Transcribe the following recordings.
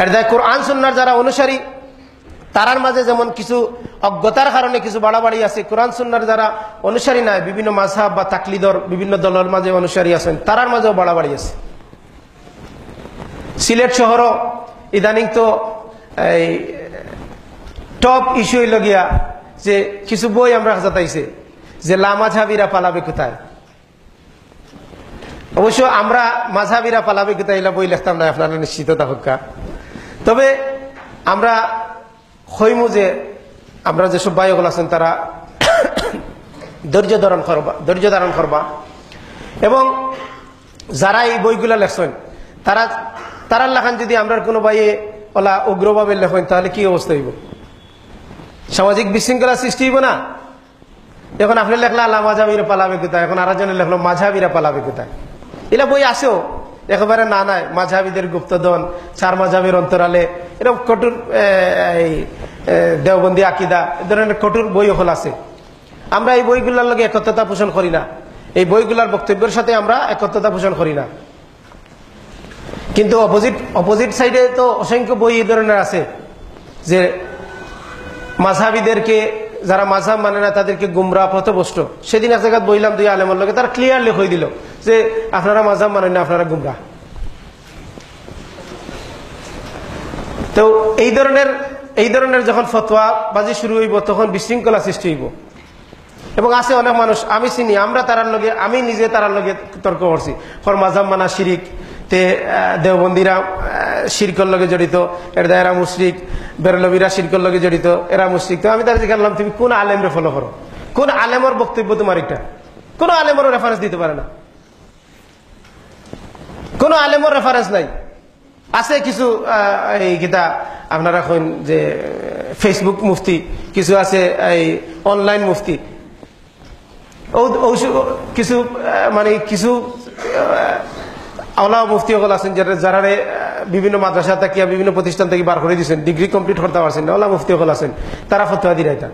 এর দায় কোরআন সুন্নাহর যারা অনুসারী তারার মাঝে যেমন কিছু অজ্ঞতার কারণে কিছু বাড়াবাড়ি আছে, কোরআন সুন্নাহর যারা অনুসারী নাই, বিভিন্ন মাযহাব বা তাকলিদর বিভিন্ন দলের মাঝে অনুসারী আছেন, তারার মাঝেও বাড়াবাড়ি আছে। সিলেট শহরও ইদানিং তো এই টপ ইস্যু হইল গিয়া যে কিছু বই আমরা যাতাইছে যে লামাঝাবিরা পালাবে কোথায়। অবশ্য আমরা মাঝহাবিরা পালাবে কোথায় বই লিখতাম না, আপনারা নিশ্চিত থাকা। তবে আমরা হইমু যে আমরা যেসব ভাইগুলো আছেন তারা ধৈর্য ধারণ করবা এবং যারা এই বইগুলা লেখছেন তারা লেখান যদি আমরা কোনো ভাইয়ে ওলা উগ্রভাবে লেখেন তাহলে কি অবস্থা হইব? সামাজিক বিশৃঙ্খলা সৃষ্টি হইব না? এখন আপনি লেখলা আল্লাহ মাঝহাবিরা পালাবে কোথায়, এখন আরেকজনে লেখলো মাঝহাবিরা পালাবে কোথায়। এলা বই আসেও একেবারে না নাই, মাঝহাবিদের গুপ্তধন, চার মাঝহাবের অন্তরালে, এরকম কঠোর দেওবন্দি আকিদা, এ ধরনের কঠোর বই হল আছে। আমরা এই বইগুলোর লগে একত্রতা পোষণ করি না, এই বইগুলোর বক্তব্যের সাথে আমরা একত্রতা পোষণ করি না। কিন্তু অপোজিট সাইডে তো অসংখ্য বই এই ধরনের আছে যে মাঝহাবিদেরকে, যারা মাযহাব মানে না তাদেরকে গুমরাহ পথভ্রষ্ট। সেদিন এক জায়গায় বইলাম দুই আলেমের লোকে, তারা ক্লিয়ারলি কই দিল যে আপনারা মাযহাব মানেন না, আপনারা গুমরাহ। তো এই ধরনের যখন ফতোয়া বাজি শুরু হইব তখন বিশৃঙ্খলা সৃষ্টি হইব। এবং আছে অনেক মানুষ আমি চিনি, আমি নিজে তারার লগে তর্ক করছি, মাযহাব মানা শিরিক, তে দেওবন্দিরা শিরকের লগে জড়িত, এরা মুশরিক, বেরলভীরা শিরকের লগে জড়িত, এরা মুশরিক। তো আমি তাদের জিজ্ঞাসা, তুমি কোন আলেমরে ফলো করো? কোন আলেমর বক্তব্য তোমার এটা? কোন আলেমরও রেফারেন্স দিতে পারে না, কোন আলেমর রেফারেন্স নাই। আছে কিছু এই কিতা আপনারা কইন যে ফেসবুক মুফতি, কিছু আছে এই অনলাইন মুফতি, কিছু মানে কিছু আওলা মুফতি সকল আছেন যারা বিভিন্ন মাদ্রাসা থেকে বিভিন্ন প্রতিষ্ঠান থেকে বার করে দিয়েছেন, ডিগ্রি কমপ্লিট করতে পারছেন না, আওলা মুফতি সকল আছেন, তারা ফতোয়া দিয়ে রাইতা।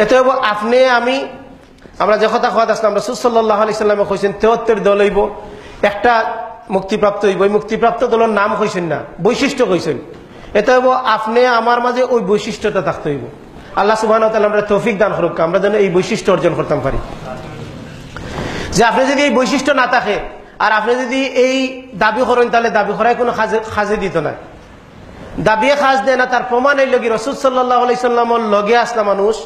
এত আপনি আমরা যে কথা খাওয়া আসলাম, রাসূল সাল্লাল্লাহু আলাইহি সাল্লামে কইছেন ৭৩ দল হইব, একটা মুক্তিপ্রাপ্ত হইব। ওই মুক্তিপ্রাপ্ত দলের নাম কইছেন না, বৈশিষ্ট্য কইছেন। এটা হইব আপনি আমার মাঝে ওই বৈশিষ্ট্যটা থাকতে হইব। আল্লাহ সুবহানাহু ওয়া তাআলা আমরা তৌফিক দান করুক, আমরা যেন এই বৈশিষ্ট্য অর্জন করতে পারি। যে আপনি যদি এই বৈশিষ্ট্য না থাকে আর আপনি যদি এই দাবি করেন, তাহলে দাবি করায় কোনো খাজে দিত না। দাবিয়ে খাজ দেয় না, তার প্রমাণ এই লগে রাসূল সাল্লাল্লাহু আলাইহি সাল্লামের লগে আসলা মানুষ।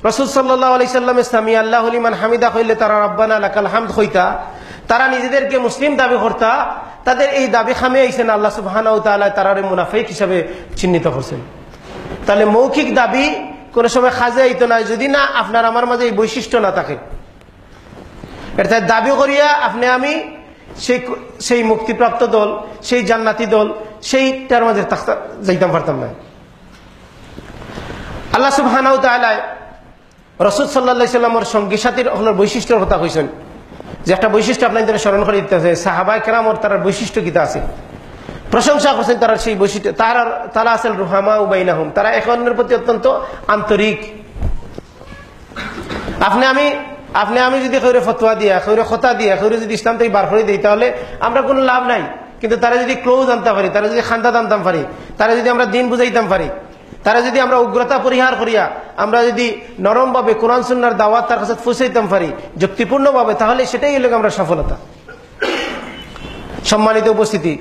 রাসূল সাল্লাল্লাহু আলাইহি সাল্লামে সামি আল্লাহু লিমান হামিদা কইলে তারা রব্বানা লাকাল হামদ কইতা, তারা নিজেদেরকে মুসলিম দাবি করতা। তাদের এই দাবি খামে আইছেন, আল্লাহ সুবহানাহু ওয়া তাআলা তারারে মুনাফিক হিসেবে চিহ্নিত করছেন। তাহলে মৌখিক দাবি কোনো সময় খাজে আইতো না যদি না আপনার আমার মাঝে এই বৈশিষ্ট্য না থাকে। এটা দাবি করিয়া আমি সেই মুক্তিপ্রাপ্ত দল, সেই জান্নাতি দল, সেইটার মাঝে যাইতাম পারতাম না। আল্লাহ সুবহানাহু ওয়া তাআলা রাসূল সাল্লাল্লাহু আলাইহি সাল্লামের সঙ্গী সাথীর বৈশিষ্ট্যের কথা কইছেন। যে একটা বৈশিষ্ট্য আপনাদের স্মরণ করে দিতে আছে, সাহাবায়ে কেরামের তার বৈশিষ্ট্য কিতা আছে, প্রশংসা করছেন তারা সেই বৈশিষ্ট্য। তারা আছেন রুহামা বাইনাহুম, তারা এক অন্যের প্রতি অত্যন্ত আন্তরিক। আপনি আমি যদি কেউরে ফতোয়া দিয়া, কেউরে কথা দিয়া, কেউরে যদি ইসলাম থেকে বার করে দিই, তাহলে আমরা কোনো লাভ নাই। কিন্তু তারা যদি ক্লোজ আনতে পারি, তারা যদি খান্দাত আনতাম পারি, তারা যদি আমরা দিন বুঝাইতাম পারি, তারা যদি আমরা উগ্রতা পরিহার করিয়া আমরা যদি নরম ভাবে কোরআন সুন্নাহর দাওয়াত তার কাছে পৌঁছাইতাম পারি যুক্তিপূর্ণ ভাবে, তাহলে সেটাই হলো আমরা সফলতা। সম্মানিত উপস্থিতি,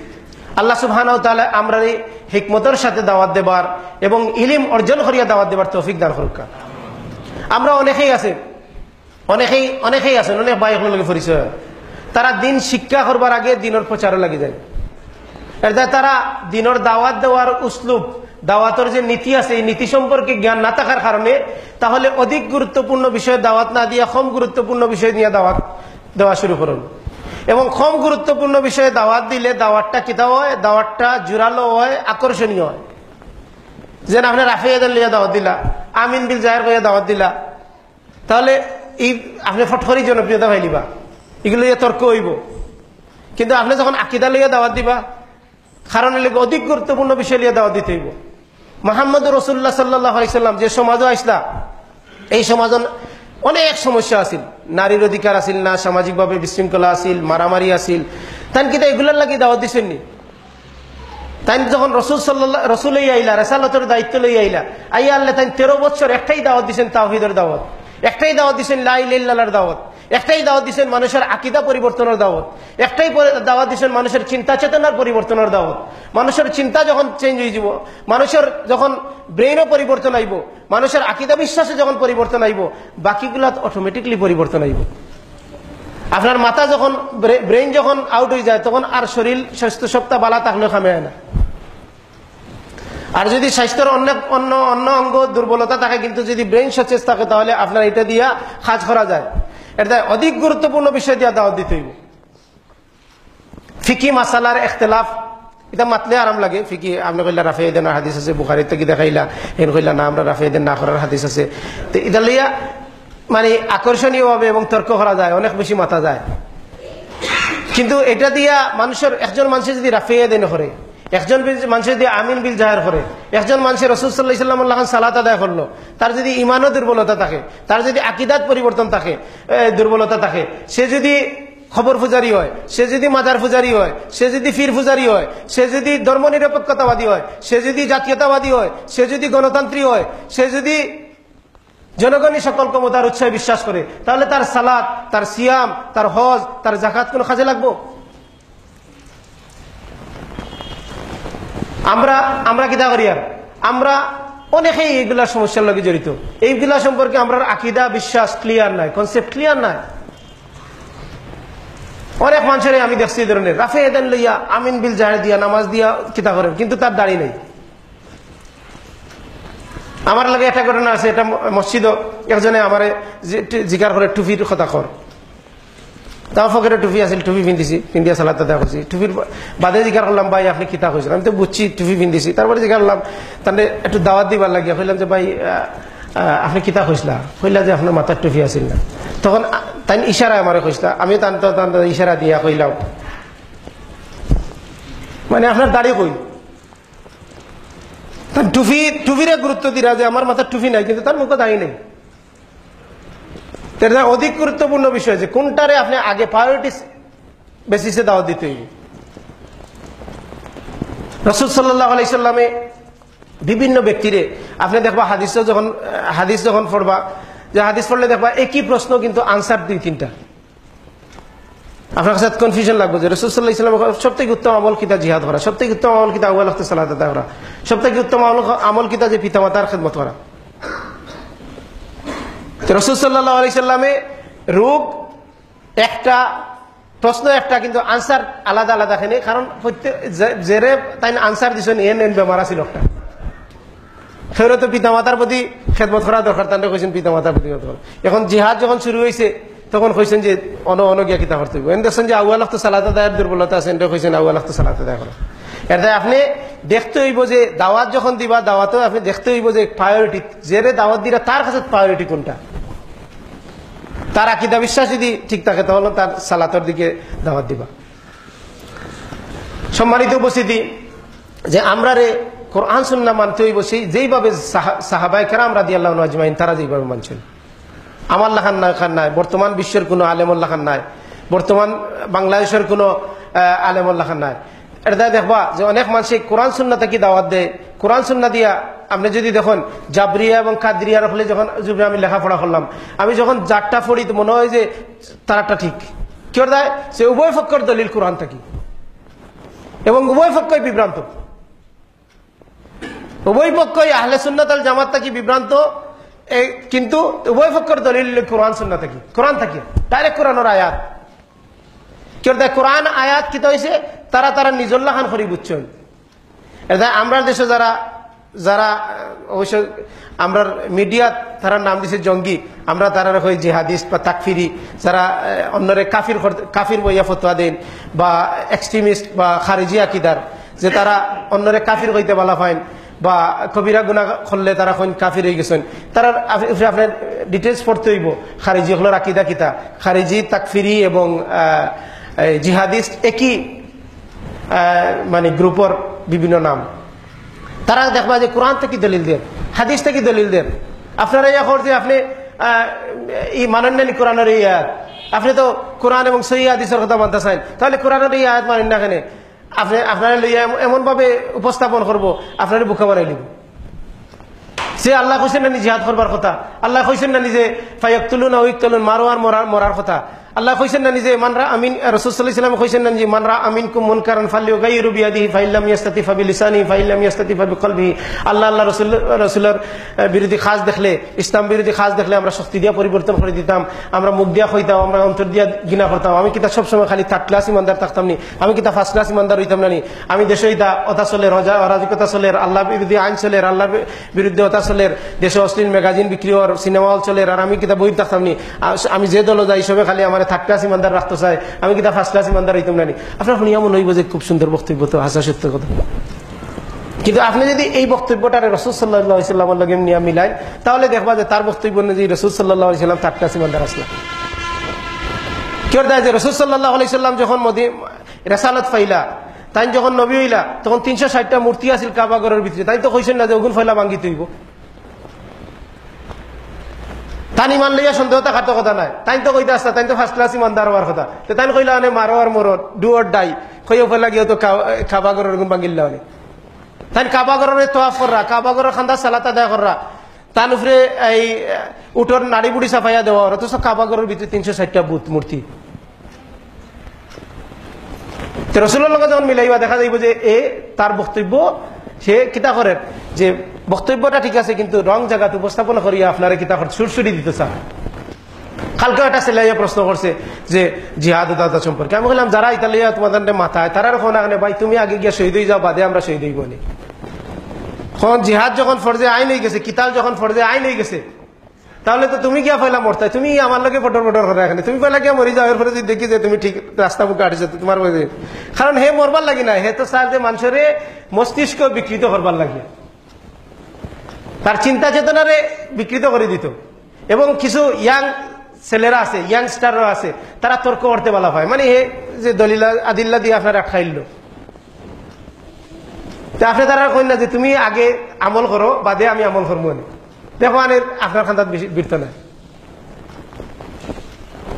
আল্লাহ সুবহানাহু ওয়া তাআলা আমরা এই হিকমতের সাথে দাওয়াত দেবার এবং ইলম অর্জন করিয়া দাওয়াত দেবার তৌফিক দান করুক। আমরা অনেকেই আছেন অনেক ভাইয়ের লগে পরিচয়, তারা দিন শিক্ষা করবার আগে দিনের প্রচারও লাগি যায়। তারা দিনের দাওয়াত দেওয়ার উসলুব, দাওয়াতের যে নীতি আছে, এই নীতি সম্পর্কে জ্ঞান না থাকার কারণে তাহলে অধিক গুরুত্বপূর্ণ বিষয়ে দাওয়াত না দিয়ে কম গুরুত্বপূর্ণ বিষয় নিয়ে দাওয়াত দেওয়া শুরু করুন। এবং কম গুরুত্বপূর্ণ বিষয়ে দাওয়াত দিলে দাওয়াতটা কিতা হয়, দাওয়াতটা জোরালো হয়, আকর্ষণীয় হয়। যেন আপনি রাফিয়াদের লিয়া দাওয়াত দিলা, আমিন বিল জাহের কইয়া দাওয়াত দিলা, তাহলে এই আপনি ফটফরি জনপ্রিয়তা পাইলিবা, এগুলো তর্ক হইব। কিন্তু আপনি যখন আকিদা লইয়া দাওয়াত দিবা, কারণ অধিক গুরুত্বপূর্ণ বিষয় লিয়া দাওয়াত দিতে হইব। মুহাম্মদ রাসূলুল্লাহ সাল্লাল্লাহু আলাইহি সাল্লাম যে সমাজে আসলা, এই সমাজে অনেক সমস্যা আছিল, নারীর অধিকার আছিল না, সামাজিকভাবে বিশৃঙ্খলা আছিল, মারামারি আছিল, তান কিন্তু এগুলোর লাগি দাওয়াত দিচ্ছেন নি? তাই যখন রসুল আইলা, রেসালতের দায়িত্ব লই আইলা, আইয়া আল্লাহ তাই 13 বছর একটাই দাওয়াত দিচ্ছেন, তাওহীদের দাওয়াত, একটাই দাওয়াত দিচ্ছেন লা ইলাহা ইল্লাল্লাহর দাওয়াত, একটাই দাওয়াত দিচ্ছেন মানুষের আকীদা পরিবর্তনের দাওয়াত, একটাই দাওয়াত দিচ্ছেন মানুষের চিন্তা চেতনার পরিবর্তনের দাওয়াত। মানুষের চিন্তা যখন চেঞ্জ হয়ে যাব, মানুষের যখন ব্রেইনও পরিবর্তন আইব, মানুষের আকীদা বিশ্বাসে যখন পরিবর্তন আইব, বাকিগুলা অটোমেটিকলি পরিবর্তন আইব। আপনার মাথা যখন, ব্রেইন যখন আউট হয়ে যায়, তখন আর শরীর স্বাস্থ্য সপ্তাহ বালা থাকলেও খামে হয় না। আর যদি স্বাস্থ্যের অন্য অঙ্গ দুর্বলতা থাকে, কিন্তু যদি ব্রেইন সচেত থাকে, তাহলে আপনার এটা দিয়া কাজ করা যায়। এটা অধিক গুরুত্বপূর্ণ বিষয় দিয়া দাওয়াত দিতে হইব। ফিকি মাসালার ইখতিলাফ, এটা মাতলে আরাম লাগে। ফিকি আপনি কইলা রাফে দেন হাদিস আছে, বুখারীতে কি দেখাইলা, এন কইলা না আমরা রাফে দেন না করার হাদিস আছে। তো এটা লইয়া মানে আকর্ষণীয় ভাবে এবং তর্ক করা যায়, অনেক বেশি মাথা যায়। কিন্তু এটা দিয়া মানুষের, একজন মানুষের যদি রাফে দেন করে, একজন মানুষের যদি আমিন বিল জাহের করে, একজন মানুষের রাসূল সাল্লাল্লাহু আলাইহি ওয়াসাল্লাম সালাত আদায় করলো, তার যদি ইমানও দুর্বলতা থাকে, তার যদি আকীদাত পরিবর্তন থাকে, দুর্বলতা থাকে, সে যদি খবর পূজারি হয়, সে যদি মাজার পূজারি হয়, সে যদি ফির পূজারি হয়, সে যদি ধর্মনিরপেক্ষতাবাদী হয়, সে যদি জাতীয়তাবাদী হয়, সে যদি গণতান্ত্রিক হয়, সে যদি জনগণই সকল ক্ষমতার উৎসাহে বিশ্বাস করে, তাহলে তার সালাত, তার সিয়াম, তার হজ, তার জাকাত কোন কাজে লাগবো? আমরা কিতা করি? আর আমরা অনেকেই এইগুলা সমস্যার লগে জড়িত। এইগুলা সম্পর্কে আমরা আকীদা বিশ্বাস ক্লিয়ার নাই, কনসেপ্ট ক্লিয়ার নাই। অনেক মানুষের আমি দেখছি এই ধরনের রাফে এদেন লইয়া আমিন বিল জাহের দিয়া নামাজ দিয়া কিতা করেন, কিন্তু তার দাড়ি নেই। আমার লাগে একটা ঘটনা আছে, এটা মসজিদ একজনে আমারে জিকার করে টুপির কথা কর, তাও ফকের টুপি আছিল, টুপি পিন্দিয়া সালাত আদায় করছি। টুপির বাদে জিজ্ঞার করলাম, ভাই আপনি কিতা কইছেন? আমি তো বুঝছি টুপি পিন্দিছি। তারপরে জিজ্ঞার করলাম, তাহলে একটু দাওয়াত দিবার লাগিয়া কইলাম যে ভাই আপনি কিতা কইসলা? কইলা যে আপনার মাথার টুপি আছিল না। তখন তাই ইশারা আমারে কইসলা, আমি তান ইশারা দিয়া কইলাম, মানে আপনার দাড়ি কই? তার টুপিরে গুরুত্ব দিরা যে আমার মাথার টুপি নাই, কিন্তু তার মুখে দাঁড়িয়ে নেই। অধিক গুরুত্বপূর্ণ বিষয় যে কোনটারে আপনি আগে প্রায়োরিটি বেসিসে দাওয়াত দিতে হইবে। রাসূল সাল্লাল্লাহু আলাইহি সাল্লামে বিভিন্ন ব্যক্তিরে আপনি দেখবা হাদিস যখন পড়বা, যে হাদিস পড়লে দেখবা একই প্রশ্ন কিন্তু আনসার 2-3টা। আপনার কাছে কনফিউশন লাগবে যে রাসূল সাল্লাল্লাহু আলাইহি সাল্লাম সবথেকে উত্তম আমল কিতা জিহাদ করা, সবথেকে উত্তম আমল কিতা আউয়াল ওয়াক্তে সালাত আদায় করা, সবথেকে উত্তম আমল কিতা যে পিতামাতার খেদমত করা। রাসূল সাল্লাল্লাহু আলাইহি সাল্লামে রূপ একটা, প্রশ্ন একটা, কিন্তু আনসার আলাদা আলাদা খানে। কারণ জেরে তাই আনসার দিছেন এন বেমার আছিল একটা, সেগুলো তো পিতামাতার প্রতি খেদমত করা দরকার, তাহলে কইছেন পিতামাতার প্রতি। এখন জিহাদ যখন শুরু হয়েছে তখন কইছেন যে অনগিয়া কিতা করতে হবে। দেখছেন যে আউয়াল ওয়াক্তে সালাত আদায়ের দুর্বলতা আছে, এটা কইছেন আউয়াল ওয়াক্তে সালাত আদায় করা। এটা আপনি দেখতে হইব যে দাওয়াত যখন দিবা, দাওয়াতেও আপনি দেখতে হইব যে প্রায়োরিটি, জেরে দাওয়াত দিরা তার কাছে প্রায়োরিটি কোনটা। তার আকীদা বিশ্বাস যদি ঠিক থাকে, তাহলে তার সালাতের দিকে দাওয়াত দিবা। সম্মানিত উপস্থিতি, যে আমরা রে কোরআন সুন্নাহ মানতে হইব সেই যেইভাবে সাহাবায়ে কেরাম রাদিয়াল্লাহু আজমাইন তারা যেইভাবে মানছেন। আমার লাখান নাই, বর্তমান বিশ্বের কোনো আলেমুল্লাহ খান নাই, বর্তমান বাংলাদেশের কোনো আলেমুল্লাহ খান নাই। এটা দেখবা যে অনেক মানুষ কোরআন সুন্নাহ থেকে দাওয়াত দেয়। কোরআন সুন্নাহ দিয়া আপনি যদি দেখুন জাবরিয়া এবং কাদরিয়ার হলে যখন আমি লেখাপড়া করলাম, আমি যখন যারটা পড়ি তো মনে হয় যে তারাটা ঠিক। কি দেয় সে উভয় পক্ষের দলিল কোরআন থাকি, এবং উভয় পক্ষই বিভ্রান্ত, উভয় পক্ষই আহলে সুন্নাত আল জামাত থাকি বিভ্রান্ত, কিন্তু উভয় পক্ষের দলিল কোরআন সুন্নাহ থাকি, কোরআন থাকি ডাইরেক্ট কোরআনের আয়াত। কি দেয় কোরআন আয়াত কি হয়েছে তারা নিজল্লা খান করি বুঝছেন। এটা আমরা দেশে যারা অবশ্য আমরা মিডিয়া তারা নাম দিছে জঙ্গি, আমরা তারা কই জিহাদিস্ট বা তাকফিরি, যারা অন্যরে কাফির বইয়া ফতোয়া দেন, বা এক্সট্রিমিস্ট বা খারিজি আকিদার, যে তারা অন্যরে কাফির কইতে বলা পাইন, বা কবিরা গুনাহ করলে তারা কইন কাফির হয়ে গেছেন। তারা আপনার ডিটেলস পড়তে হইব খারিজি হলোর আকিদা কিতা। খারিজি, তাকফিরি এবং জিহাদিস্ট একই মানে গ্রুপের বিভিন্ন নাম। তারা দেখবা যে কোরআন থেকে দলিল দেন, হাদিস থেকে দলিল দেন। আপনারা ইয়া করছে আপনি মানেন না কোরআনের এই আয়াত, আপনি তো কোরআন এবং সহিহ হাদিসের কথা মানতে চান, তাহলে কোরআনের এই আয়াত মানেন না কেন? আপনারা লইয়া এমন ভাবে উপস্থাপন করবো আপনারা বোকা বানাই দিব। সে আল্লাহ কইছেন না জিহাদ করবার কথা, আল্লাহ কইছেন না নিজে ফায়াকতুলুন আও ইকতুলুন মারো আর মরার কথা, আল্লাহ কইছেন না নিজে মানরা আমিন রাসূল সাল্লাল্লাহু আলাইহি ওয়াসাল্লাম কইছেন না যে মানরা আমিনকুম মুনকারান ফালিয়ুগাইয়িরু বিয়াদিহি ফাইল্লাম ইয়াস্তাতি ফাবিলিসানিহি ফাইল্লাম ইয়াস্তাতি ফাবিকলবিহি। আল্লাহ রাসূলের বিরোধী কাজ দেখলে, ইসলাম বিরোধী কাজ দেখলে আমরা শক্তি দিয়া পরিবর্তন করে দিতাম, আমরা মুখ দিয়া কইতাম, আমরা অন্তর দিয়া ঘৃণা করতাম। আমি কিতা সবসময় খালি থার্ড ক্লাস ইমানদার থাকতাম নি, আমি কিতা ফার্স্ট ক্লাস ইমানদার হইতাম না নি। আমি দেশে ইতা অতা চলের, অরাজকতা চলের, আল্লাহ বিরোধী আইন চলের, আল্লাহর বিরুদ্ধে অতা চলের, দেশে অশ্লীল ম্যাগাজিন বিক্রি হওয়ার, সিনেমা হল চলের, আর আমি কিতা বই থাকতাম নি। আমি যে দল যাই সবে খালি আমার থার্ড ক্লাস ইমানদার রাখতে চাই, আমি কিতা ফার্স্ট ক্লাস ইমানদার হইতাম না নি। আপনার শুনিয়া মনে হইব যে খুব সুন্দর বক্তব্য, তো হাসা সত্য কথা। কিন্তু আপনি যদি এই বক্তব্যটারে রাসূল সাল্লাল্লাহু আলাইহি সাল্লামের লগে নিয়ে মিলাইন, তাহলে দেখবা যে তার বক্তব্য অনুযায়ী রাসূল সাল্লাল্লাহু আলাইহি সাল্লাম থার্ড ক্লাস ইমানদার আসলা। কেউ দেয় যে রাসূল সাল্লাল্লাহু আলাইহি সাল্লাম যখন রিসালাত পাইলা, তাই যখন নবী হইলা, তখন 360টা মূর্তি আছিল কাবা ঘরের ভিতরে, তাই তো কইছেন না যে ওগুন ফয়লা ভাঙ্গি তুইব। তাই ইমান লইয়া সন্দেহ থাকার কথা নাই, তাই তো কইতে আসতা, তাই তো ফার্স্ট ক্লাস ইমানদার হওয়ার কথা। তাই কইলা মানে মারো আর মরো, ডু অর ডাই, কইও ফেলা গিয়ে তো কাবা ঘরের গুণ ভাঙ্গিল্লা মানে। তাই কাবা ঘরের তোয়াফ কররা, কাবা ঘরের খান্দা সালাত আদায় কররা, তার উপরে এই উঠোর নাড়ি বুড়ি সাফাইয়া দেওয়া, অথচ কাবা ঘরের ভিতরে 360টা বুত মূর্তি। রাসূলের লগে যখন মিলাইবা দেখা যাইব যে তার বক্তব্য সে কিতা করে, যে বক্তব্যটা ঠিক আছে কিন্তু রং জায়গাত উপস্থাপন করিয়া আপনারা কিতা করে সুরসুরি দিতে চান। কালকে একটা ছেলে প্রশ্ন করছে যে জিহাদ দাদা সম্পর্কে, আমি বললাম যারা ইতালিয়া তোমাদের মাথায় তারা ফোন আনে, ভাই তুমি আগে গিয়ে শহীদ হয়ে যাও, বাদে আমরা শহীদ হইব নি। জিহাদ যখন ফরজে আইন হয়ে গেছে, কিতাল যখন ফরজে আইন হয়ে গেছে, তাহলে তো তুমি গিয়া ফেলা মরতাই, তুমি আমার লগে ফটর ফটর করে এখানে, তুমি ফেলা গিয়া মরি যাও, এরপরে দেখি যে তুমি ঠিক রাস্তা বুকে আটিস তোমার, কারণ হে মরবার লাগি না, হে তো চার যে মানুষের মস্তিষ্ক বিকৃত করবার লাগে, তার চিন্তা চেতনারে বিকৃত করে দিত। এবং কিছু ইয়াং ছেলেরা আছে, ইয়াংস্টাররা আছে, তারা তর্ক করতে বলা হয়, মানে হে যে দলিলা আদিল্লা দিয়ে আপনারা খাইল, আপনি তারা কই না যে তুমি আগে আমল করো, বাদে আমি আমল করবো। দেখো মানে আপনার খান্দাত বীরত নাই।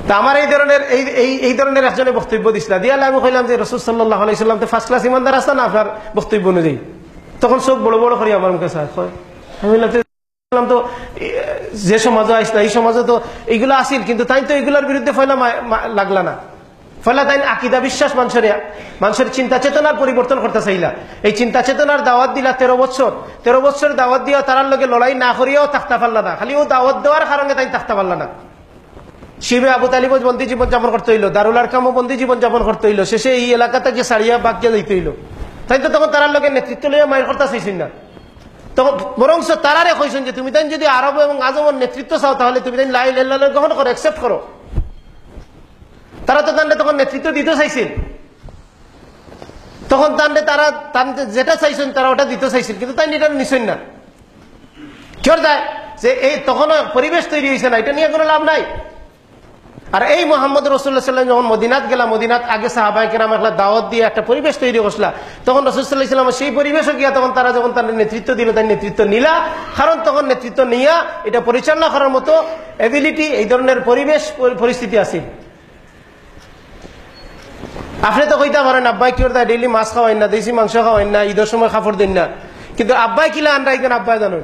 তা আমার এই ধরনের একজনের বক্তব্য দিছিল, দিয়ে আমি কইলাম যে রাসূল সাল্লাল্লাহু আলাইহি সাল্লাম তো ফার্স্ট ক্লাস ইমানদার আছে না আপনার বক্তব্য অনুযায়ী। তখন চোখ বড় বড় করি আমার মুখে চায়, আমি বললাম তো যে সমাজে আসলা এই সমাজে তো এইগুলো আসিল, কিন্তু তাই তো এগুলোর বিরুদ্ধে ফয়লা লাগলা না, ফলে তাই আকিদা বিশ্বাস মানুষের চিন্তা চেতনার পরিবর্তন করতে চাইলা। এই চিন্তা চেতনার দাওয়াত দিলা 13 বছর দাওয়াত দিয়া তার লগে লড়াই না করিয়াও থাকতে পারলা না, খালি ও দাওয়াত দেওয়ার কারণে তাই থাকতে পারলা না। শিবে আবু তালিব বন্দী জীবন যাপন করতে হইলো, দারুল আরকামও বন্দী জীবন যাপন করতে হইলো, শেষে এই এলাকা থেকে সারিয়া বাগিয়া যাইতে হইলো। তাই তো তখন তার লগে নেতৃত্ব লইয়া মায়ের করতে চাইছেন না, তখন বরং তারারে কইছেন যে তুমি তাই যদি আরব এবং আজমের নেতৃত্ব চাও, তাহলে তুমি তাই লা ইলাহা ইল্লাল্লাহ গ্রহণ করো, অ্যাকসেপ্ট করো। তারা তো তান্ডে তখন নেতৃত্ব দিতে চাইছেন, তখন তান্ডে তারা যেটা চাইছেন তারা ওটা দিতে চাইছেন, কিন্তু তাই এটা নিছেন না। কেউ যায় যে এই তখন পরিবেশ তৈরি হয়েছে না, এটা নিয়ে কোনো লাভ নাই। আর এই মোহাম্মদ রাসূলুল্লাহ সাল্লাল্লাহু আলাইহি ওয়াসাল্লাম যখন মদিনাত গেলা, মদিনাত আগে সাহাবায়ে কেরাম একটা দাওয়াত দিয়ে একটা পরিবেশ তৈরি করছিলা, তখন রাসূল সাল্লাল্লাহু আলাইহি ওয়াসাল্লাম সেই পরিবেশে গিয়া তখন তারা যখন তার নেতৃত্ব দিল, তাই নেতৃত্ব নিলা, কারণ তখন নেতৃত্ব নিয়া এটা পরিচালনা করার মতো এবিলিটি, এই ধরনের পরিবেশ পরিস্থিতি আছে। আপনি তো কইতে পারেন আব্বাই কি করতে ডেইলি মাছ খাওয়াইন না, দেশি মাংস খাওয়াইন না, ঈদের সময় কাপড় দেন না, কিন্তু আব্বাই কিলা আনরা একজন আব্বাই জানেন,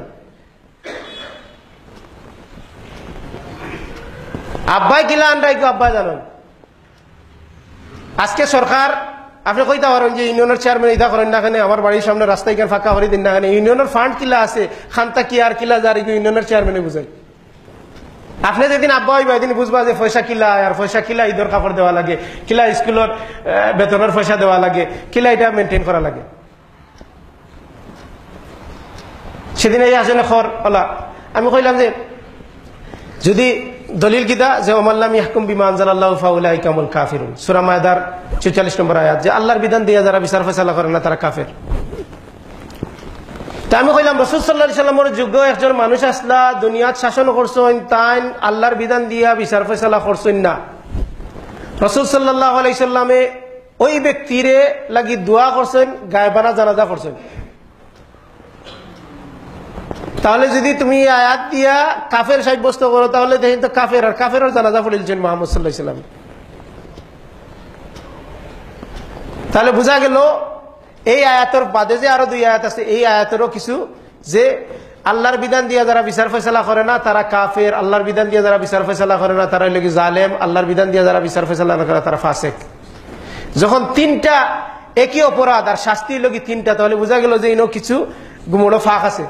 আব্বাই কিলা আনরা একটু আব্বাই জানেন। আজকে সরকার আপনি কইতে পারেন যে ইউনিয়নের চেয়ারম্যান ইদা করেন না, কেন আমার বাড়ির সামনে রাস্তা এখানে ফাঁকা করে দিন না, কেন ইউনিয়নের ফান্ড কিলা আছে, খান্তা কি আর কিলা যার ইউনিয়নের চেয়ারম্যানে বুঝাই। আপনি যেদিন আব্বা হইবা এদিন বুঝবা যে পয়সা কিলা, আর পয়সা কিলা ঈদের কাপড় দেওয়া লাগে, কিলা স্কুলের বেতনের পয়সা দেওয়া লাগে, কিলা এটা মেনটেন করা লাগে। সেদিন এই আসেন খর ওলা, আমি কইলাম যে যদি দলিল কিতা যে ওমাল্লাম ইয়াহকুম বিমা আনজালাল্লাহু ফাউলাইকা হুমুল কাফিরুন, সূরা মায়দার 44 নম্বর আয়াত, যে আল্লাহর বিধান দিয়ে যারা বিচার ফয়সালা করে না তারা কাফের। তা আমি কইলাম রাসূল সাল্লাল্লাহু আলাইহি ওয়াসাল্লামের যোগ্য একজন মানুষ আসলা, দুনিয়াত শাসন করছেন, তাই আল্লাহর বিধান দিয়া বিচার ফয়সালা করছেন না। রাসূল সাল্লাল্লাহু আলাইহি ওয়াসাল্লামে ওই ব্যক্তিরে লাগি দোয়া করছেন, গায়বানা জানাজা করছেন। তাহলে যদি তুমি আয়াত দিয়া কাফের সাব্যস্ত করো, তাহলে দেখেন তো কাফের আর জানাজা পড়িয়েছেন মুহাম্মদ সাল্লাল্লাহু আলাইহি ওয়াসাল্লাম। তাহলে বোঝা গেল এই আয়াতের বাদে যে আরো 2 আয়াত আছে, এই আয়াতেরও কিছু যে আল্লাহর বিধান দিয়ে যারা বিচার ফয়সালা করে না তারা কাফের, আল্লাহর বিধান দিয়ে যারা বিচার ফয়সালা করে না তারা হলো জালেম, আল্লাহর বিধান দিয়ে যারা বিচার ফয়সালা না করে তারা ফাসেক। যখন 3টা একই অপরাধ আর শাস্তি হলো 3টা, তাহলে বোঝা গেল যে ইনো কিছু গুমড়ো ফাঁক আছে।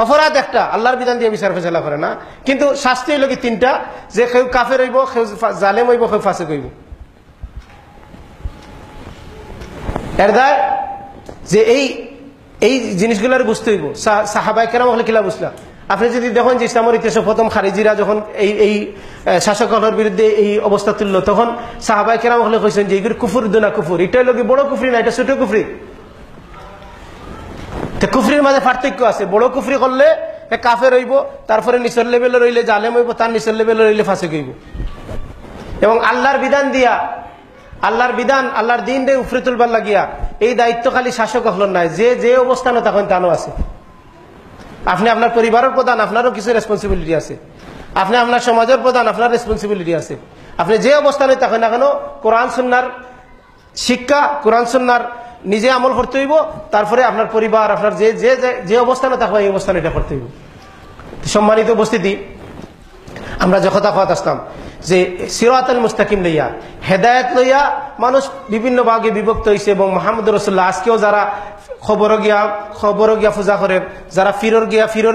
অপরাধ একটা, আল্লাহর বিধান দিয়ে বিচার ফয়সালা করে না, কিন্তু শাস্তি হলো 3টা, যে কেউ কাফের হইব, কেউ জালেম হইব, কেউ ফাসেক হইব। এর দায় যে এই জিনিসগুলোর বুঝতে হইব। সাহাবায়ে কেরাম হলে কিলা বুঝলা? আপনি যদি দেখেন যে ইসলামের ইতিহাসে প্রথম খারিজিরা যখন এই শাসকগণের বিরুদ্ধে এই অবস্থা তুললো, তখন সাহাবায়ে কেরাম হলে কইছেন যে এগুলো কুফর দুনা কুফর, এটা হলো বড় কুফরি না, এটা ছোট কুফরি। তো কুফরির মাঝে পার্থক্য আছে। বড় কুফরি করলে কাফের হইব, তারপরে নিচের লেভেলে রইলে জালেম হইব, তার নিচের লেভেলে রইলে ফাসিক হইব। এবং আল্লাহর বিধান দিয়া, আল্লাহর বিধান আল্লাহর দিন রে উফরে তুলবার লাগিয়া এই দায়িত্ব খালি শাসক হলেন নাই, যে অবস্থানে তখন তানো আছে। আপনি আপনার পরিবারের প্রধান, আপনারও কিছু রেসপন্সিবিলিটি আছে। আপনি আপনার সমাজের প্রধান, আপনার রেসপন্সিবিলিটি আছে। আপনি যে অবস্থানে থাকেন না কেন, কোরআন সুন্নাহর শিক্ষা, কোরআন সুন্নাহর নিজে আমল করতে হইব, তারপরে আপনার পরিবার, আপনার যে অবস্থানে থাকবে এই অবস্থানে এটা করতে হইব। সম্মানিত উপস্থিতি, আমরা যে কথা আসতাম যে সিরাতাল মুস্তাকিম লইয়া, হেদায়েত লইয়া মানুষ বিভিন্ন ভাগে বিভক্ত হয়েছে। এবং মুহাম্মদ রাসূলুল্লাহ আজকেও যারা খবর গিয়া পূজা করেন, যারা ফিরর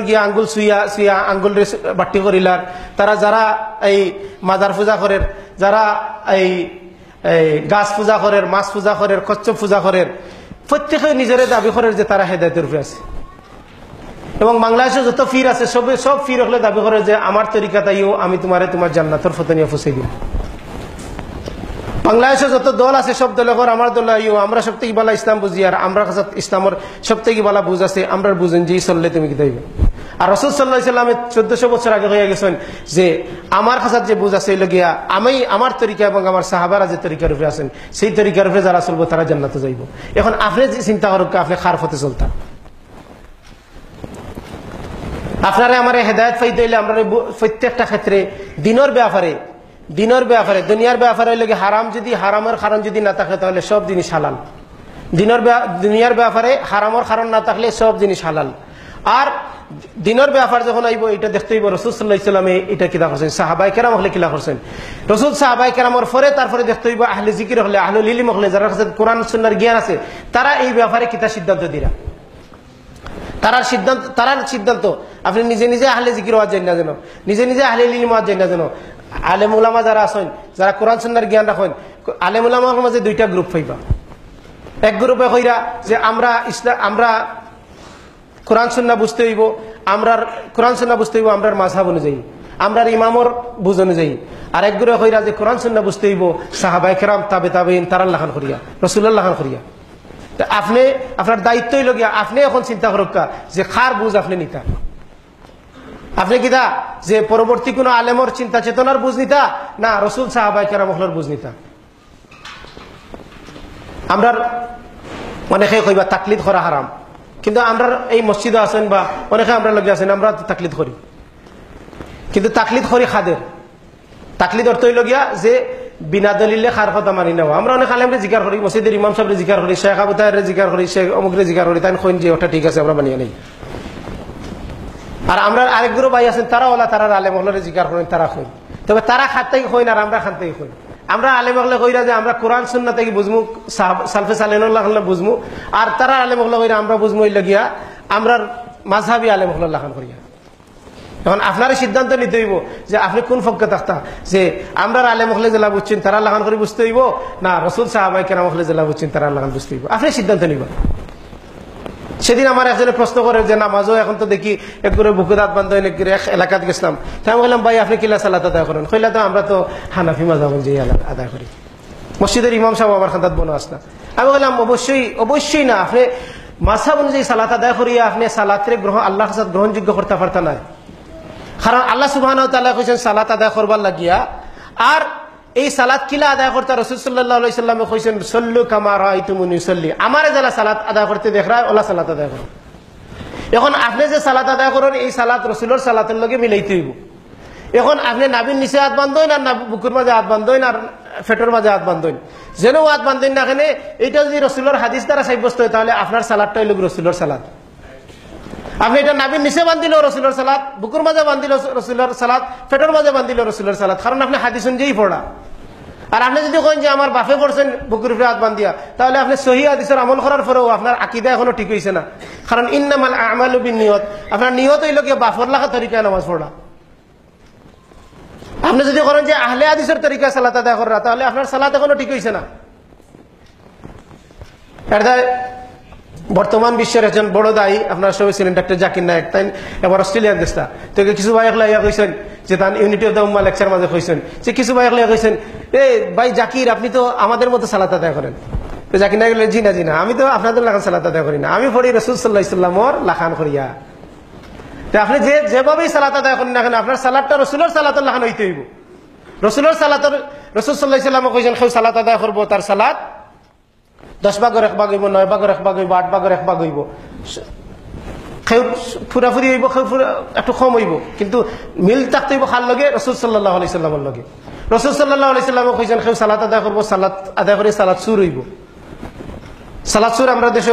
গিয়া আঙ্গুল সুইয়া আঙ্গুল বাট্টি করিলার, তারা যারা এই মাজার পূজা করেন, যারা এই গাছ পূজা করেন, মাছ পূজা করেন, কচ্ছপ পূজা করেন, প্রত্যেকে নিজের দাবি করেন যে তারা হেদায়েতের উপরে আছে। এবং বাংলাদেশে যত ফির আছে সব ফির হলে দাবি করে যে আমার তরিকা তাইও আমি তোমার জান্নাতের ফতে নিয়ে ফুসে দিই। বাংলাদেশে যত দল আছে সব দলে ঘর আমার দল আইও, আমরা সব থেকে বলা ইসলাম বুঝি, আর আমরা কাছে ইসলামের সব থেকে বলা বুঝ আছে, আমরা বুঝেন যে চললে তুমি কি তাইবে। আর রাসূল সাল্লাল্লাহু আলাইহি ওয়াসাল্লাম 1400 বছর আগে হয়ে গেছেন যে আমার কাছে যে বুঝ আছে লগিয়া আমি আমার তরিকা এবং আমার সাহাবারা যে তরিকার উপরে আছেন সেই তরিকার উপরে যারা চলবো তারা জান্নাতে যাইব। এখন আপনি যে চিন্তা করুন আপনি খার পথে চলতা, আপনারা আমার হেদায়েত পাইতে হইলে আমরা প্রত্যেকটা ক্ষেত্রে দিনের ব্যাপারে দুনিয়ার ব্যাপারে লাগে হারাম, যদি হারামের কারণ যদি না থাকে তাহলে সব জিনিস হালাল। দুনিয়ার ব্যাপারে হারামের কারণ না থাকলে সব জিনিস হালাল। আর দিনের ব্যাপার যখন আইব এটা দেখতে হইব রাসূল সাল্লাল্লাহু আলাইহি ওয়াসাল্লাম এটা কিলা করছেন, সাহাবায়ে কেরাম হলে কিলা করছেন। রাসূল সাহাবায়ে কেরামের পরে তারপরে দেখতে হইব আহলে জিকির হলে, আহলুল ইলম হলে, যারা কাছে কোরআন সুন্নাহর জ্ঞান আছে, তারা এই ব্যাপারে কিতা সিদ্ধান্ত দিরা। তারার সিদ্ধান্ত আপনি নিজে আহলে জিকির হওয়ার জন্য যেন, নিজে আহলে ইলম হওয়ার জন্য যেন। আলেম উলামা যারা আছেন, যারা কোরআন সুন্নাহর জ্ঞান রাখেন, আলেম উলামার মাঝে 2টা গ্রুপ পাইবা। এক গ্রুপে কইরা যে আমরা কোরআন সুন্নাহ বুঝতে হইব, আমরার মাযহাব অনুযায়ী, আমরার ইমামর বুঝ অনুযায়ী। আর এক গ্রুপে কইরা যে কোরআন সুন্নাহ বুঝতে হইব সাহাবায়ে কেরাম, তাবেঈন, তারার লাখান করিয়া, রাসূলুল্লাহ লাখান করিয়া। আপনি আপনার দায়িত্বই লগিয়া আপনি এখন চিন্তা করুকা যে খার বুঝ আপনি নিতা, আপনি কিতা যে পরবর্তী কোন আলেমর চিন্তা চেতনার বুঝ নিতা না রাসূল সাহাবায়ে কেরামের বুঝ নিতা। আমরা অনেকে কইবা তাকলিদ করা হারাম, কিন্তু আমরা এই মসজিদে আছেন বা অনেকে আমরা লগে আছেন, আমরা তাকলিদ করি, কিন্তু তাকলিদ করি খাদের। তাকলিদ অর্থ হইল গিয়া যে বিনা দলিলে খার কথা মানি নেওয়া। আমরা অনেক আলেমরে জিকার করি, মসজিদের ইমাম সাহেবরে জিকার করি, শেখ আবু তাহেরের জিকার করি, শেখ অমুকরে জিকার করি, তাই কইন যে ওটা ঠিক আছে আমরা মানিয়ে নেই। আর আমরা আরেক গ্রুপ ভাই আছেন তারা ওলা তারা আলেম হলরে জিকার করেন, তারা কইন, তবে তারা খাতেই কইন আর আমরা খাতেই কইন। আমরা আলেম হলে কইরা যে আমরা কোরআন সুন্নাহ থেকে বুঝমু, সালফে সালেহুল্লাহ হলে বুঝমু, আর তারা আলেম হলে কইরা আমরা বুঝমু হইল গিয়া আমরা মাযহাবী আলেম হলে লাখান করিয়া। এখন আপনারা সিদ্ধান্ত নিতে হইব যে আপনি কোন পক্ষে থাকতা, যে আমরা আলেম হলে জেলা বুঝছেন তারা লাগান করে বুঝতে হইব, না রাসূল সাহাবায়ে কেরাম হলে জেলা বুঝছেন তারা লাগান বুঝতে হইব। আপনি সিদ্ধান্ত নিব। সেদিন আমার একজনে প্রশ্ন করে যে নামাজও এখন তো দেখি একবারে বুকে দাঁত বান্ধ এক এলাকাতে গেছিলাম, তাই আমি বললাম ভাই আপনি কিলা সালাত আদায় করেন? কইলা তো আমরা তো হানাফি মাযহাব যে আদায় করি, মসজিদের ইমাম সাহেব আমার খাতাত বনো আসনা। আমি বললাম অবশ্যই না, আপনি মাযহাব অনুযায়ী সালাত আদায় করিয়া আপনি সালাতের আল্লাহর কাছে গ্রহণযোগ্য করতে পারতেন না। কারণ আল্লাহ সুবহানাহু ওয়া তাআলা কইছেন সালাত আদায় করবার লাগিয়া, আর এই সালাত কিলা আদায় করতে রাসূল সাল্লাল্লাহু আলাইহি ওয়াসাল্লাম কইছেন সল্লু কামা রাআইতুমুনি উসাল্লি, আমারে যারা সালাত আদায় করতে দেখরায় ওলা সালাত আদায় করো। এখন আপনি যে সালাত আদায় করেন এই সালাত রাসূলের সালাতের লগে মিলাইতে হইব। এখন আপনি নাবির নিচে হাত বান্ধেন আর বুকুর মাঝে হাত বান্ধেন আর ফেটোর মাঝে হাত বান্ধেন, যেন হাত বান্ধেন না এখানে, এটা যদি রসুলের হাদিস দ্বারা সাব্যস্ত হয় তাহলে আপনার সালাদটা হইল রসুলের সালাদ। আপনি এটা নাবির নিচে বান্ধিল রসুলের সালাদ, বুকুর মাঝে বান্ধিল রসুলের সালাদ, ফেটোর মাঝে বান্ধিল রসুলের সালাদ, কারণ আপনি হাদিস অনুযায়ী পড়া। আর আপনি যদি করেন যে আমার বাপে পড়ছেন বুকুর উপরে হাত বান্ধিয়া, তাহলে আপনি সহি হাদিসের আমল করার পরেও আপনার আকীদা এখনো ঠিক হয়েছে না, কারণ ইন্নামাল আমালু বিন্নিয়ত, আপনার নিয়ত হইল কি বাফর লাখা তরিকায় নামাজ পড়া। আপনি যদি করেন যে আহলে হাদিসের তরিকায় সালাত আদায় করা, তাহলে আপনার সালাত এখনো ঠিক হয়েছে না। বর্তমান বিশ্বের একজন বড় দায়ী আপনার সবাই ছিলেন ডক্টর জাকির নায়েক, তাই এবার অস্ট্রেলিয়ার দেশটা। তো কিছু ভাই লাইয়া কইছেন যে তার unity of the Ummah lecture মাঝে কইছেন যে কিছু ভাই লাইয়া কইছেন, এ ভাই জাকির আপনি তো আমাদের মতো সালাত আদায় করেন। তো জাকির নায়েক বললেন, জি না আমি তো আপনাদের লাখান সালাত আদায় করি না, আমি পড়ি রাসূল সাল্লাল্লাহু আলাইহি ওয়াসাল্লামর লাখান করিয়া। তো আপনি যেভাবেই সালাত আদায় করেন না কেন, আপনার সালাতটা রসুলের সালাতের লাখান হইতে হইব। রসুলের সালাতের, রসুল সাল্লাল্লাহু আলাইহি ওয়াসাল্লাম কইছেন কেউ সালাত আদায় করবো, তার সালাত 10 ভাগের 1 ভাগ হইব, 9 ভাগের 1 ভাগ হইব, 8 ভাগের 1 ভাগ হইব। কেউ ফুরাফুরি হইব, কেউ একটু কম হইব, কিন্তু মিল থাকতে হইব খার লগে রসুল সাল্লাল্লাহু আলাইহি ওয়াসাল্লামের লগে। রসুল সাল্লাল্লাহু আলাইহি ওয়াসাল্লাম কইছেন কেউ সালাত আদায় করবো, সালাত আদায় করে সালাত সুর হইব। সালাত সুর আমরা দেশে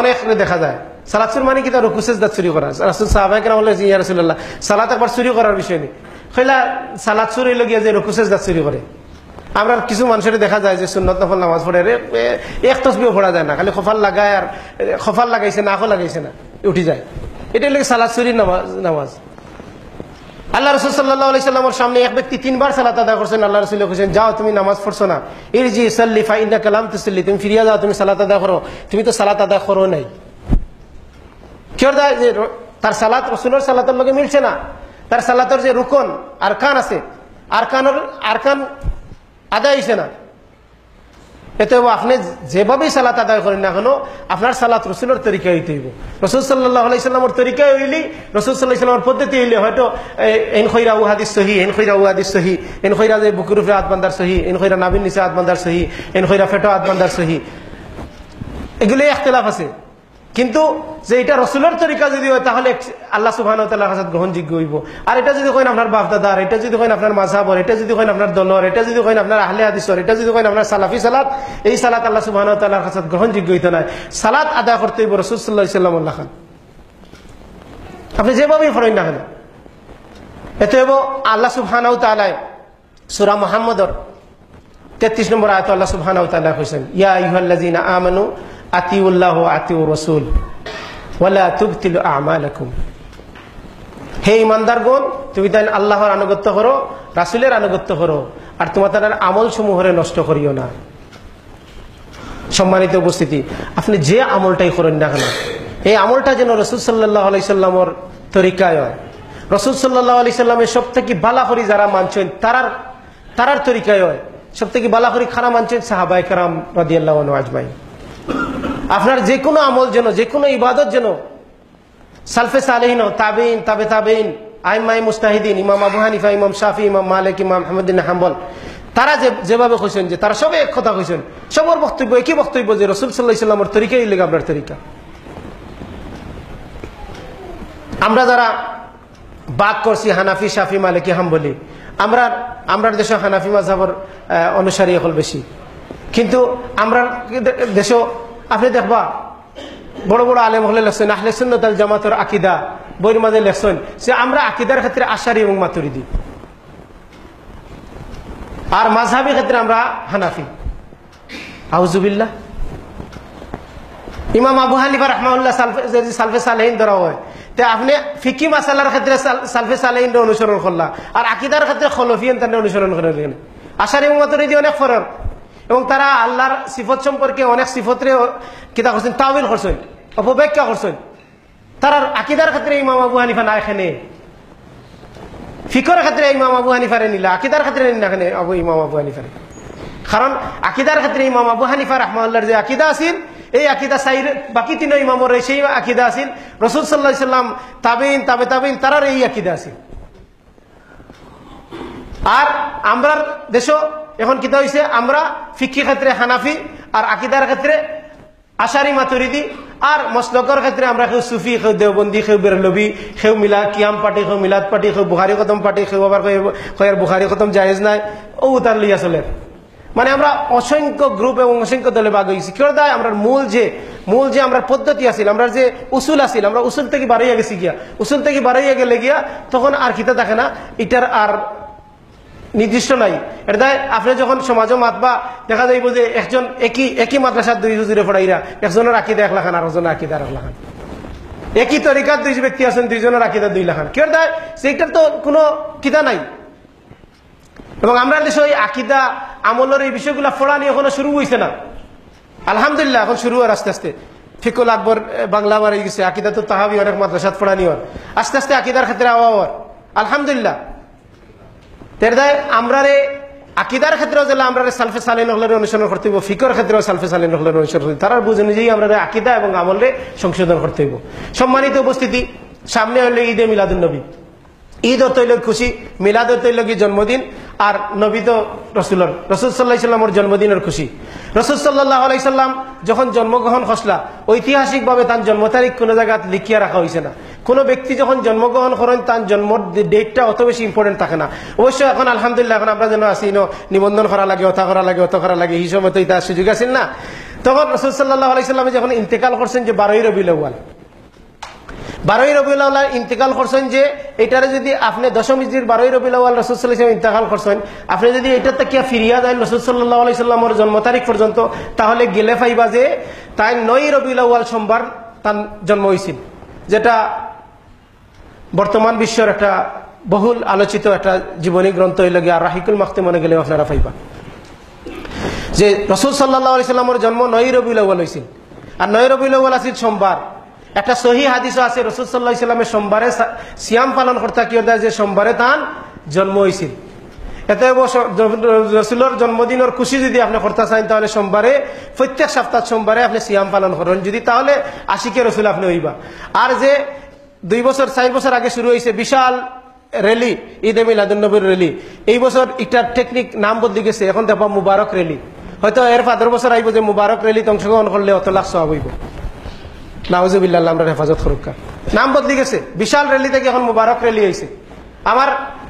অনেক দেখা যায়। সালাত সুর মানে কি তার রুকু সিজদা চুরি করা। রাসূল সাহাবায়ে কেরাম বললেন, ইয়া রাসূলুল্লাহ, সালাত একবার চুরি করার বিষয় নেই, কইলা সালাত চুরি হইল গিয়া যে রুকু সিজদা চুরি করে। আমরা কিছু মানুষের দেখা যায় যে সুন্নত নফল নামাজ পড়ে এক তসবিহ পড়া যায় না, খালি খফাল লাগায়, আর খফাল লাগাইছে না আখো লাগাইছে না উঠি যায়, এটা লাগে সালাত চুরির নামাজ। আল্লাহ রাসূল সাল্লাল্লাহু আলাইহি ওয়াসাল্লামের সামনে এক ব্যক্তি 3 বার সালাত আদায় করছেন। আল্লাহ রাসূল কইছেন, যাও তুমি নামাজ পড়ছো না, ইরজি সাল্লি ফা ইন্নাকা লাম তুসাল্লি, তুমি ফিরিয়া যাও, তুমি সালাত আদায় করো, তুমি তো সালাত আদায় করো নাই। কি অর্থ? যে তার সালাত রাসূলের সালাতের লগে মিলছে না, তার সালাতের যে রুকন আরকান আছে, আরকান আদায় হইছে না। এতে আপনি যেভাবেই সালাত আদায় করেন না কেন, আপনার সালাত রসুলের তরিকায় হইতে হইব। রসুল সাল্লাল্লাহু আলাইহি ওয়াসাল্লামের তরিকায় হইলি, রসুল সাল্লাল্লাহু আলাইহি ওয়াসাল্লামের পদ্ধতি হইলে হয়তো এন খৈরা ও হাদিস সহি, এন খৈরা ও হাদিস সহি, এন খৈরা যে বুকুর উপরে হাত বান্ধার সহি, এন খৈরা নাবির নিচে হাত বান্ধার সহি, এন খৈরা ফেটো হাত বান্ধার সহি, এগুলো ইখতিলাফ আছে। কিন্তু যে এটা রসুলের তরিকা যদি হয় তাহলে আল্লাহ সুবহানাহু ওয়া তাআলার কাছে গ্রহণযোগ্য হইব। আর এটা যদি কইন আপনার বাপ দাদার, এটা যদি কইন আপনার মাযহাবর, এটা যদি কইন আপনার দলর, এটা যদি কইন আপনার আহলে হাদিসর, এটা যদি কইন আপনার সালাফি সালাত, এই সালাত আল্লাহ সুবহানাহু ওয়া তাআলার কাছে গ্রহণযোগ্য হইতো না। সালাত আদায় করতে হইব রাসূল সাল্লাল্লাহু আলাইহি ওয়াসাল্লাম লাখান, আপনি যেভাবেই পড়েন না কেন। এতে হইব আল্লাহ সুবহানাহু ওয়া তাআলা সূরা মুহাম্মদর 33 নম্বর আয়াতে আল্লাহ সুবহানাহু ওয়া তাআলা কইছেন, ইয়া আইয়ুহাল্লাযীনা আমানু আতিউল্লাহ ওয়া আতিউর রাসূল ওয়ালা তুবতিলু আমালাকুম। হে ঈমানদারগণ, তুমি তাই আল্লাহর আনুগত্য করো, রাসূলের আনুগত্য করো, আর তোমাদের আমল সমূহরে নষ্ট করিও না। সম্মানিত উপস্থিতি, আপনি যে আমলটাই করেন না কেন, এই আমলটা যেন রাসূল সাল্লাল্লাহু আলাইহি সাল্লামের তরিকায় হয়। রাসূল সাল্লাল্লাহু আলাইহি সাল্লামের সবথেকে ভালো করে যারা মানছেন তারার তরিকায় হয়। সবথেকে ভালো করে খানা মানছেন সাহাবায়ে কেরাম রাদিয়াল্লাহু আনহু আজমাইন। আপনার যে কোনো আমল যেন, যে কোনো ইবাদত যেন সালফে সালেহিন, তাবেইন, তাবে তাবেইন, আইম্মায়ে মুজতাহিদিন, ইমাম আবু হানিফা, ইমাম শাফি, ইমাম মালিক, ইমাম আহমদ বিন হাম্বল, তারা যেভাবে কইছেন, যে তারা সবে এক কথা কইছেন, সবার বক্তব্য একই বক্তব্য যে রাসূল সাল্লাল্লাহু আলাইহি ওয়াসাল্লামের তরিকাই লাগে আপনার তরিকা। আমরা যারা বাদ করছি হানাফি, শাফি, মালিকি, হাম্বলি, আমরা দেশে হানাফি মাযহাবের অনুসারী হল বেশি, কিন্তু আমরা দেশে আপনি দেখবা বড় বড় আলেম হলে লেখছেন আহলে সুন্নাত ওয়াল জামাতের আকীদা, বইয়ের মাঝে লেখছেন যে আমরা আকীদার ক্ষেত্রে আশারি এবং মাতুরিদি, আর মাযহাবী ক্ষেত্রে আমরা হানাফি। আউযুবিল্লাহ। ইমাম আবু হানিফা রাহমাহুল্লাহ সালফে সালেহিন ধরা হয়, তে আপনি ফিকি মাসালার ক্ষেত্রে সালফে সালেহিন অনুসরণ করলা, আর আকীদার ক্ষেত্রে খলফিয়ান তাদের অনুসরণ করেন। আশারি এবং মাতুরিদি অনেক ফরক, এবং তারা আল্লাহর সিফত সম্পর্কে অনেক সিফতরে কিতা করছেন, তাওয়িল করছেন, অপব্যাখ্যা করছেন। তারা আকীদার ক্ষেত্রে ইমাম আবু হানিফা না, এখানে ফিকর ক্ষেত্রে ইমাম আবু হানিফারে নিলা, আকীদার ক্ষেত্রে নিলা এখানে ইমাম আবু হানিফারে। কারণ আকীদার ক্ষেত্রে ইমাম আবু হানিফা রাহমাহুল্লাহর যে আকীদা আছিল, এই আকীদা সাইর বাকি তিন ইমামের সেই আকীদা আছিল। রাসূল সাল্লাল্লাহু আলাইহি ওয়াসাল্লাম, তাবেইন, তাবে তাবেইন, তারার এই আকীদা আছিল। আর আমরা দেশ এখন কিতা হইছে, আমরা ফিকি ক্ষেত্রে হানাফি আর আকীদার ক্ষেত্রে আশারি মাতুরিদি। আর মসলকর ক্ষেত্রে আমরা কেউ সুফি, কেউ দেওবন্দি, কেউ বেরলবি, কেউ মিলাদ কিয়াম পার্টি, কেউ মিলাদ পার্টি, কেউ বুখারি খতম পার্টি, কেউ আবার কয়ের বুখারি খতম জায়েজ নাই, ও তার লিয়া চলে। মানে আমরা অসংখ্য গ্রুপ এবং অসংখ্য দলে ভাগ হয়েছি। কেউ দেয় আমরা মূল যে আমরা পদ্ধতি আছিল, আমরা যে উসুল আছিল, আমরা উসুল থেকে বাড়াইয়া গেছি গিয়া, উসুল থেকে বাড়াইয়া গেলে গিয়া তখন আর খিতা থাকে না, এটার আর নির্দিষ্ট নাই। এটা আপনি যখন সমাজও মাতবা দেখা যাইব যে একজন একই মাদ্রাসার দুই হুজুরে পড়াইরা, একজনের আকিদা 1 লাখান, আর একজনের আকিদা 1 লাখান। একই তরিকার 2 ব্যক্তি আছেন, দুইজনের আকিদা 2 লাখান। কেউ দেয় সেইটার তো কোনো কিতা নাই। এবং আমরা দেশে ওই আকিদা আমলের এই বিষয়গুলো পড়ানি এখনো শুরু হয়েছে না। আলহামদুলিল্লাহ এখন শুরু হয় আস্তে আস্তে। ফিকুল আকবর বাংলা আমার গেছে, আকিদা তো তাহাবি অনেক মাদ্রাসাত পড়ানি হয়, আস্তে আস্তে আকিদার ক্ষেত্রে আওয়ার আলহামদুলিল্লাহ। আমরা আকিদার ক্ষেত্রেও যে আমরা সালফে সালিন হলের অনুসরণ করতে হইব, ফিকর ক্ষেত্রেও সালফে সালিন হলের অনুসরণ করতে, তারা বুঝে অনুযায়ী আমরা আকিদা এবং আমলে সংশোধন করতে হইব। সম্মানিত উপস্থিতি, সামনে হইল ঈদে মিলাদুন্নবী। ঈদ তৈল খুশি, মিলাদ তৈল কি জন্মদিন, আর নবী তো রসুল সাল্লাহ সাল্লামর জন্মদিনের খুশি। রসুল সাল্লাহ আলাইসাল্লাম যখন জন্মগ্রহণ খসলা, ঐতিহাসিকভাবে তার জন্ম তারিখ কোনো জায়গায় লিখিয়া রাখা হয়েছে না। কোনো ব্যক্তি যখন জন্মগ্রহণ করেন তার জন্ম ডেটটা অত বেশি ইম্পর্টেন্ট থাকে না। অবশ্যই এখন আলহামদুলিল্লাহ এখন আমরা যেন আসি নিবন্ধন করা লাগে, অত করা লাগে, অত করা লাগে, এই সময় তো তার সুযোগ আছে না। তখন রসুল সাল্লাহ আলাইসাল্লামে যখন ইন্তেকাল করছেন যে 12ই রবিউল আউয়াল, 12ই রবিউল আউয়াল ইন্তেকাল করছেন, যে এটারে যদি আপনি 10ম হিজরির 12ই রবিউল আউয়াল রাসূল সাল্লাল্লাহু আলাইহি ওয়াসাল্লাম ইন্তেকাল করছেন, আপনি যদি এটা থেকে ফিরিয়া যায় রাসূল সাল্লাল্লাহু আলাইহি ওয়াসাল্লামের জন্ম তারিখ পর্যন্ত, তাহলে গেলে পাইবা যে তাই 9ই রবিউল আউয়াল সোমবার তার জন্ম হয়েছিল, যেটা বর্তমান বিশ্বের একটা বহুল আলোচিত একটা জীবনী গ্রন্থ হইল গিয়া রাহিকুল মাখতুমে গেলে আপনারা পাইবা যে রাসূল সাল্লাল্লাহু আলাইহি ওয়াসাল্লামের জন্ম 9ই রবিউল আউয়াল হয়েছিল। আর 9ই রবিউল আউয়াল আছিল সোমবার। একটা সহি হাদিস আছে রাসূল সাল্লাল্লাহু আলাইহি ওয়াসাল্লামের সোমবারে সিয়াম পালন করতে কি হয় যে সোমবারে তার জন্ম হয়েছিল। এতে রাসূলের জন্মদিনের খুশি যদি আপনি করতে চান, তাহলে সোমবারে প্রত্যেক সপ্তাহ সোমবারে আপনি সিয়াম পালন করেন যদি, তাহলে আশিকে রাসূল আপনি হইবা। আর যে 2 বছর 4 বছর আগে শুরু হয়েছে বিশাল র্যালি, ঈদে মিলাদুন্নবীর র্যালি, এই বছর এটার টেকনিক নাম বদলে গেছে, এখন দেখবা মুবারক র্যালি। হয়তো এর 15 বছর আইব যে মুবারক র্যালিতে অংশগ্রহণ করলে অত লাখ সওয়াব হইব। নাউজুবিল্লাহ, আমরা হেফাজত করুক। নাম বদলে গেছে, বিশাল র্যালি থেকে এখন মুবারক র্যালি হয়েছে।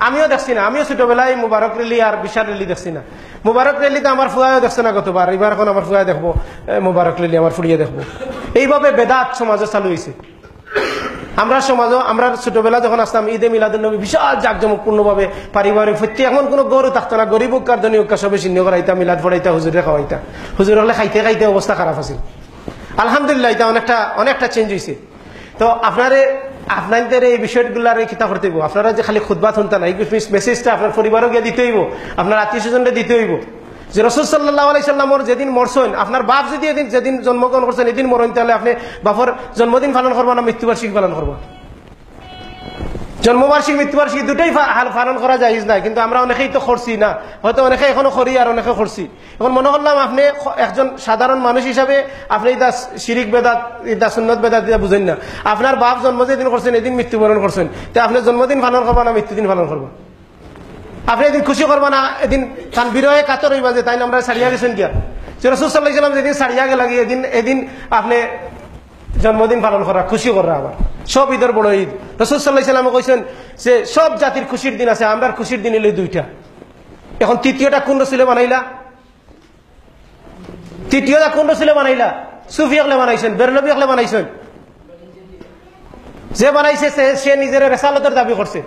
আমিও দেখছি না, আমিও ছোটবেলায় মুবারক র্যালি আর বিশাল র্যালি দেখছি না। মুবারক র্যালিতে আমার ফুয়াও দেখছে না গতবার, এবার এখন আমার ফুয়া দেখবো মুবারক র্যালি, আমার ফুড়িয়ে দেখবো। এইভাবে বেদাত সমাজে চালু হয়েছে। আমরা সমাজও আমরা ছোটবেলা যখন আসতাম ঈদে মিলাদুন্নবী বিশাল জাঁকজমকপূর্ণ ভাবে পারিবারিক প্রত্যেক, এমন কোনো গরু থাকতো না, গরিব হোক আর ধনী হোক সবে চিহ্ন করাইতা, মিলাদ পড়াইতা, হুজুরে খাওয়াইতা। হুজুর হলে খাইতে খাইতে অবস্থা খারাপ আছে। আলহামদুলিল্লাহ এটা অনেকটা চেঞ্জ হয়েছে। তো আপনাদের এই বিষয়গুলার কিতা করতে হইব, আপনারা যে খালি খুতবা শুনতে না, এই মেসেজটা আপনার পরিবারও গিয়ে দিতে হইব, আপনার আত্মীয় স্বজনকে দিতে হইব যে রাসূল সাল্লাল্লাহু আলাইহি সাল্লামের যেদিন মরছেন, আপনার বাপ যদি যেদিন জন্মগ্রহণ করছেন এদিন মরেন, তাহলে আপনি বাপর জন্মদিন পালন করবেন না মৃত্যুবার্ষিকী পালন করবেন? জন্মবার্ষিকী মৃত্যুবার্ষিকী দুটোই পালন করা যায় না, কিন্তু আমরা অনেকেই তো করছি না, হয়তো অনেকে এখনো করি আর অনেকে করছি। এখন মনে করলাম আপনি একজন সাধারণ মানুষ হিসাবে আপনি এটা শিরিক বেদাত, এটা সুন্নত বেদাত এটা বুঝেন না। আপনার বাপ জন্ম যেদিন করছেন এদিন মৃত্যুবরণ করছেন, তো আপনি জন্মদিন পালন করবেন না মৃত্যুদিন পালন করবেন? আপনি এদিন খুশি করবা না, এদিন তান বিরহে কাতর হইবা যে তাই আমরা ছাড়িয়া গেছেন গিয়া। রাসূল সাল্লাল্লাহু আলাইহি ওয়াসাল্লাম যেদিন ছাড়িয়া গেল এদিন আপনি জন্মদিন পালন করা, খুশি করা। আবার সব ঈদের বড় ঈদ। রাসূল সাল্লাল্লাহু আলাইহি ওয়াসাল্লাম কইছেন যে সব জাতির খুশির দিন আছে, আমরা খুশির দিন হইল 2টা। এখন তৃতীয়টা কোন রাসূলে বানাইলা? তৃতীয়টা কোন রাসূলে বানাইলা? সুফি আকলে বানাইছেন, বেরলভী আকলে বানাইছেন। যে বানাইছে সে নিজের রিসালাতের দাবি করছে,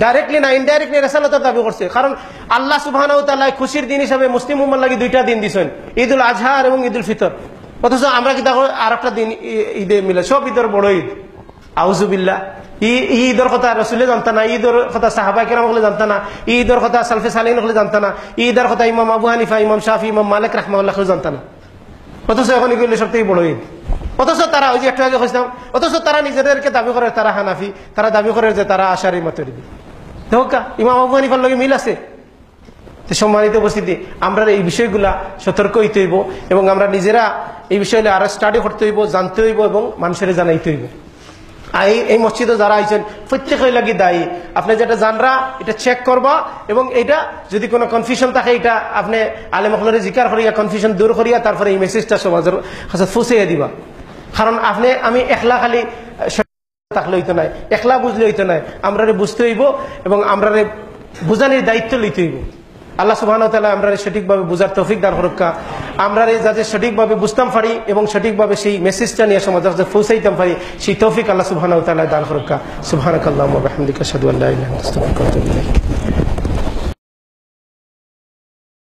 ডাইরেক্টলি না ইনডাইরেক্টলি রিসালাতের দাবি করছে। কারণ আল্লাহ সুবহানাহু ওয়া তাআলা খুশির দিন হিসাবে মুসলিম উম্মার লাগি 2টা দিন দিয়েছেন, ঈদুল আজহা এবং ঈদুল ফিতর। অথচ আমরা কি দেখো আর একটা দিন ঈদে মিলে, সব ঈদের বড় ঈদ। আউযুবিল্লাহ, ঈদের কথা রাসূলে জানতা না, ঈদের কথা সাহাবায়ে কেরাম হলে জানতা না, ঈদের কথা সালফে সালিহিন হলে জানতা না, ঈদের কথা ইমাম আবু হানিফা, ইমাম শাফি, ইমাম মালিক রাহমাহুল্লাহ হলে জানতা না। অথচ এখন এগুলো সবথেকে বড় ঈদ। অথচ তারা ওই যে একটু আগে কইছিলাম, অথচ তারা নিজেদেরকে দাবি করে তারা হানাফি, তারা দাবি করে যে তারা আশারি মাতুরিদি। দেখো ইমাম আবু হানিফার লগে মিল আছে। সম্মানিত উপস্থিতি, আমরা এই বিষয়গুলা সতর্ক হইতে হইব এবং আমরা নিজেরা এই বিষয়ে আরো স্টাডি করতে হইব, জানতে হইব এবং মানুষের জানাইতে হইব। এই মসজিদে যারা আইছেন প্রত্যেকে লাগি দায়ী। আপনি যেটা জানরা এটা চেক করবা এবং এটা যদি কোনো কনফিউশন থাকে এটা আপনি আলেম হলরে জিকার করিয়া কনফিউশন দূর করিয়া তারপরে এই মেসেজটা সমাজের কাছে ফুসিয়ে দিবা। কারণ আপনি আমি একলা খালি থাকলে হইতো নাই, একলা বুঝলে হইতো নাই, আমরা বুঝতে হইব এবং আমরা বুঝানির দায়িত্ব লইতে হইব। আল্লাহ সুবহানাহু ওয়া তাআলা আমরা সঠিকভাবে বুঝার তৌফিক দান করুক, আমরা যাতে সঠিকভাবে বুঝতাম পারি এবং সঠিকভাবে সেই মেসেজটা নিয়ে সমাজের কাছে পৌঁছাইতাম পারি, সেই তৌফিক আল্লাহ সুবহানাহু ওয়া তাআলা দান করুক। সুবহানাকাল্লাহুম্মা ওয়া বিহামদিকা আশহাদু আল্লা ইলাহা ইল্লা আনতা আস্তাগফিরুকা ওয়া আতুবু ইলাইক।